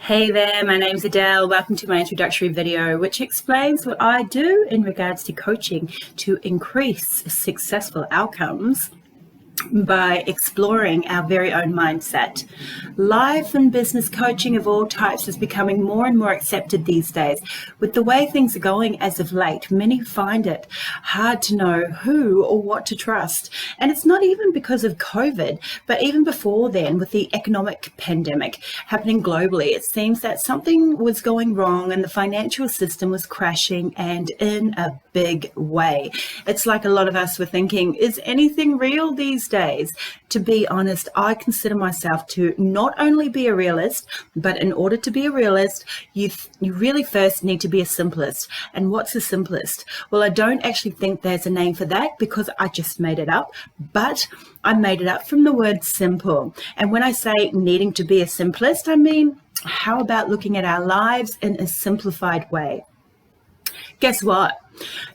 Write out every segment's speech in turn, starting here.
Hey there, my name's Adele. Welcome to my introductory video, which explains what I do in regards to coaching to increase successful outcomes by exploring our very own mindset. Life and business coaching of all types is becoming more and more accepted these days. With the way things are going as of late, many find it hard to know who or what to trust. And it's not even because of COVID, but even before then, with the economic pandemic happening globally, it seems that something was going wrong and the financial system was crashing, and in a big way. It's like a lot of us were thinking, is anything real these days? To be honest, I consider myself to not only be a realist, but in order to be a realist, you really first need to be a simplist. And what's a simplist? Well, I don't actually think there's a name for that because I just made it up, but I made it up from the word simple. And when I say needing to be a simplist, I mean, how about looking at our lives in a simplified way? Guess what?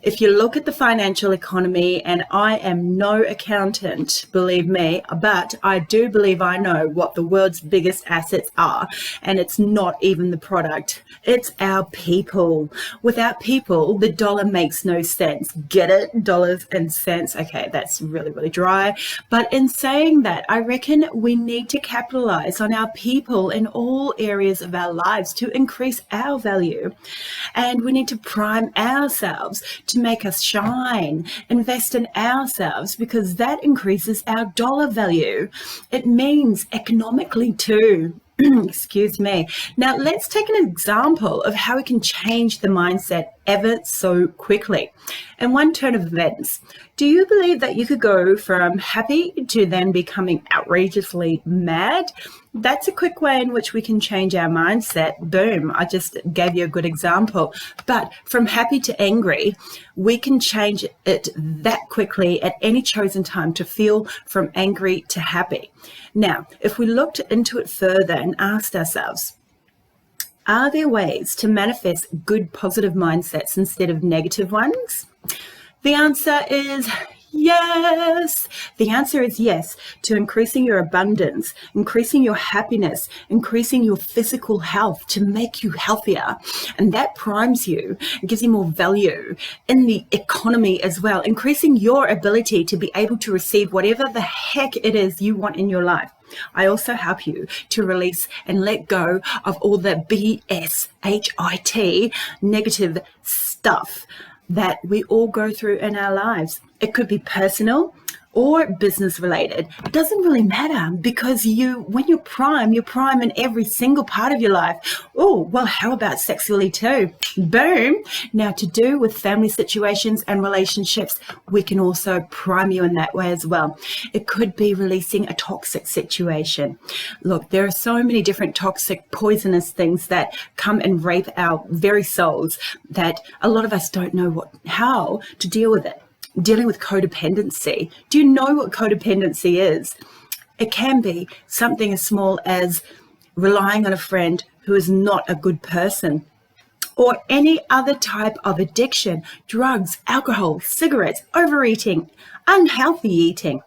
If you look at the financial economy, and I am no accountant, believe me, but I do believe I know what the world's biggest assets are, and it's not even the product. It's our people. Without people, the dollar makes no sense. Get it? Dollars and cents. Okay, that's really, really dry. But in saying that, I reckon we need to capitalize on our people in all areas of our lives to increase our value. And we need to prime ourselves to make us shine, invest in ourselves, because that increases our dollar value. It means economically too. Excuse me. Now let's take an example of how we can change the mindset ever so quickly. In one turn of events, do you believe that you could go from happy to then becoming outrageously mad? That's a quick way in which we can change our mindset. Boom, I just gave you a good example. But from happy to angry, we can change it that quickly at any chosen time to feel from angry to happy. Now, if we looked into it further and asked ourselves, are there ways to manifest good positive mindsets instead of negative ones? The answer is yes. The answer is yes to increasing your abundance, increasing your happiness, increasing your physical health to make you healthier. And that primes you and gives you more value in the economy as well, increasing your ability to be able to receive whatever the heck it is you want in your life. I also help you to release and let go of all the BS, HIT, negative stuff that we all go through in our lives. It could be personal or business related. It doesn't really matter, because when you're prime in every single part of your life. Oh, well, how about sexually too? Boom. Now, to do with family situations and relationships, we can also prime you in that way as well. It could be releasing a toxic situation. Look, there are so many different toxic, poisonous things that come and rape our very souls that a lot of us don't know how to deal with it. Dealing with codependency. Do you know what codependency is? It can be something as small as relying on a friend who is not a good person, or any other type of addiction, drugs, alcohol, cigarettes, overeating, unhealthy eating,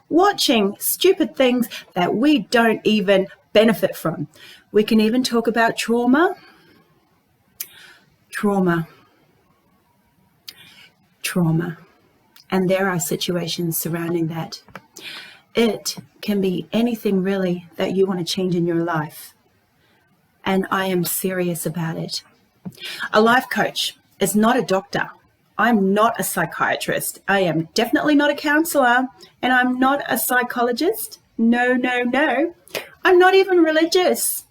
watching stupid things that we don't even benefit from. We can even talk about trauma. And there are situations surrounding that. It can be anything really that you want to change in your life. And I am serious about it. A life coach is not a doctor. I'm not a psychiatrist. I am definitely not a counselor. And I'm not a psychologist. No. I'm not even religious.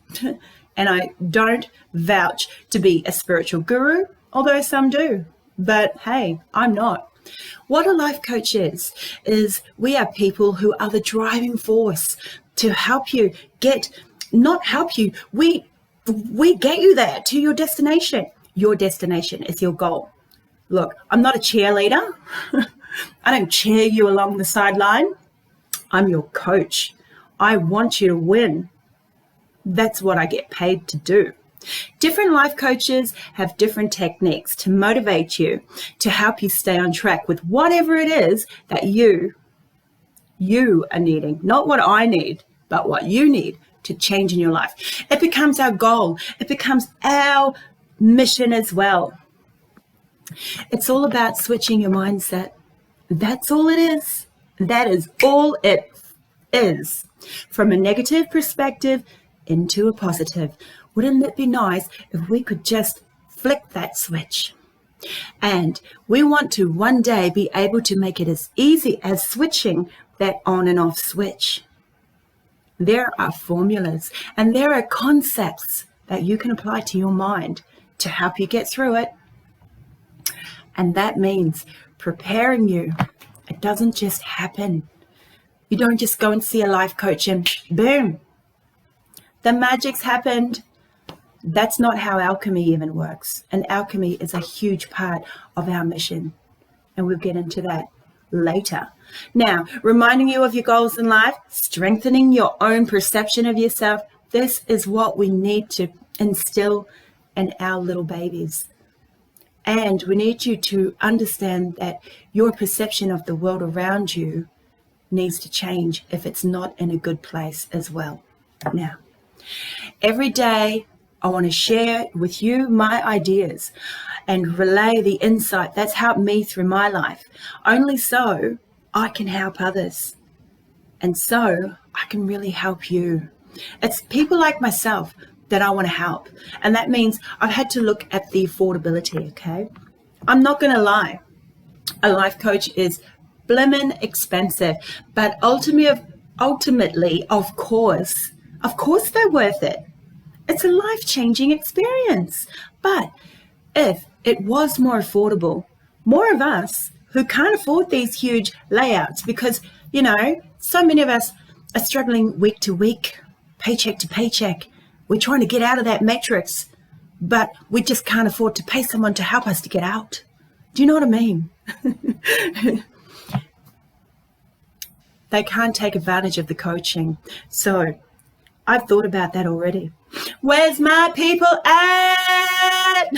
And I don't vouch to be a spiritual guru, although some do. But hey, I'm not. What a life coach is we are people who are the driving force to help you we get you there to your destination. Your destination is your goal. Look, I'm not a cheerleader. I don't cheer you along the sideline. I'm your coach. I want you to win. That's what I get paid to do. Different life coaches have different techniques to motivate you, to help you stay on track with whatever it is that you are needing. Not what I need, but what you need to change in your life. It becomes our goal. It becomes our mission as well. It's all about switching your mindset. That's all it is. That is all it is. From a negative perspective into a positive. Wouldn't it be nice if we could just flick that switch? And we want to one day be able to make it as easy as switching that on and off switch. There are formulas and there are concepts that you can apply to your mind to help you get through it. And that means preparing you. It doesn't just happen. You don't just go and see a life coach and boom, the magic's happened. That's not how alchemy even works. And alchemy is a huge part of our mission. And we'll get into that later. Now, reminding you of your goals in life, strengthening your own perception of yourself. This is what we need to instill in our little babies. And we need you to understand that your perception of the world around you needs to change if it's not in a good place as well. Now, every day I want to share with you my ideas and relay the insight that's helped me through my life. Only so I can help others. And so I can really help you. It's people like myself that I want to help. And that means I've had to look at the affordability, okay? I'm not going to lie. A life coach is blimmin' expensive. But ultimately, of course, they're worth it. It's a life-changing experience. But if it was more affordable, more of us who can't afford these huge layouts, because, you know, so many of us are struggling week to week, paycheck to paycheck. We're trying to get out of that matrix, but we just can't afford to pay someone to help us to get out. Do you know what I mean? They can't take advantage of the coaching. So I've thought about that already. Where's my people at?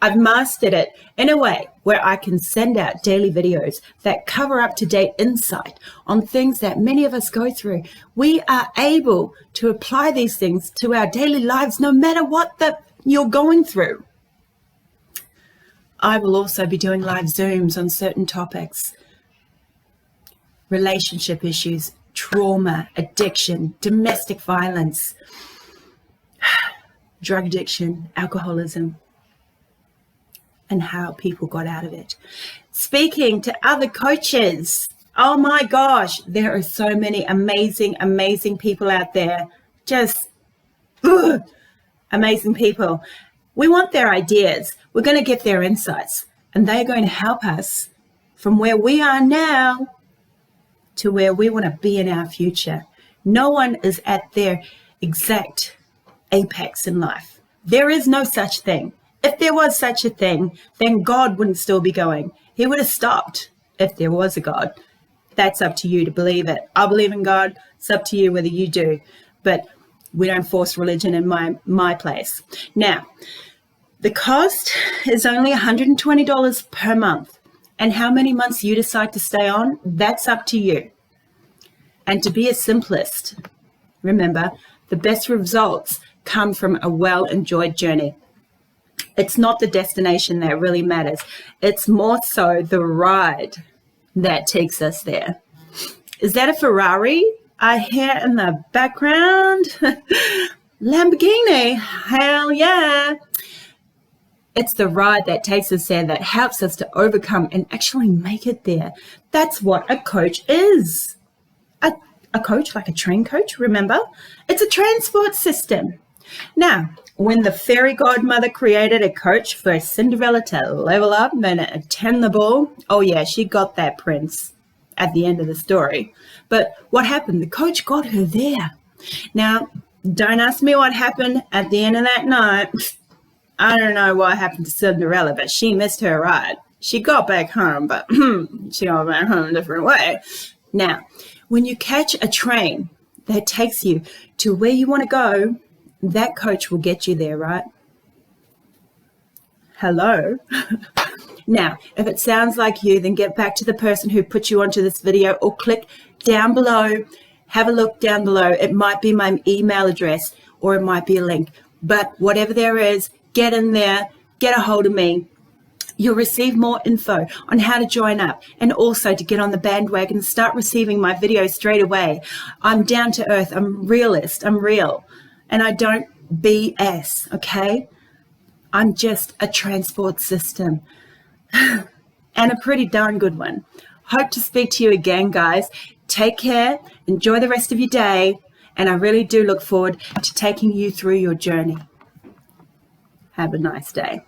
I've mastered it in a way where I can send out daily videos that cover up-to-date insight on things that many of us go through. We are able to apply these things to our daily lives no matter what you're going through. I will also be doing live Zooms on certain topics. Relationship issues, trauma, addiction, domestic violence, drug addiction, alcoholism, and how people got out of it. Speaking to other coaches, oh my gosh, there are so many amazing, amazing people out there. Just amazing people. We want their ideas. We're going to get their insights, and they're going to help us from where we are now to where we want to be in our future. No one is at their exact apex in life. There is no such thing. If there was such a thing, then God wouldn't still be going. He would have stopped if there was a God. That's up to you to believe it. I believe in God. It's up to you whether you do. But we don't force religion in my place. Now, the cost is only $120 per month. And how many months you decide to stay on, that's up to you. And to be a simplest, remember, the best results come from a well-enjoyed journey. It's not the destination that really matters. It's more so the ride that takes us there. Is that a Ferrari I hear in the background? Lamborghini, hell yeah. It's the ride that takes us there that helps us to overcome and actually make it there. That's what a coach is. A coach, like a train coach, remember? It's a transport system. Now, when the fairy godmother created a coach for Cinderella to level up and attend the ball, oh yeah, she got that prince at the end of the story. But what happened? The coach got her there. Now, don't ask me what happened at the end of that night. I don't know what happened to Cinderella, but she missed her ride. She got back home, but she got back home a different way. Now, when you catch a train that takes you to where you want to go, that coach will get you there, right? Hello? Now, if it sounds like you, then get back to the person who put you onto this video or click down below, have a look down below. It might be my email address or it might be a link. But whatever there is, get in there, get a hold of me. You'll receive more info on how to join up and also to get on the bandwagon and start receiving my videos straight away. I'm down to earth. I'm realist. I'm real. And I don't BS, okay? I'm just a transport system and a pretty darn good one. Hope to speak to you again, guys. Take care. Enjoy the rest of your day. And I really do look forward to taking you through your journey. Have a nice day.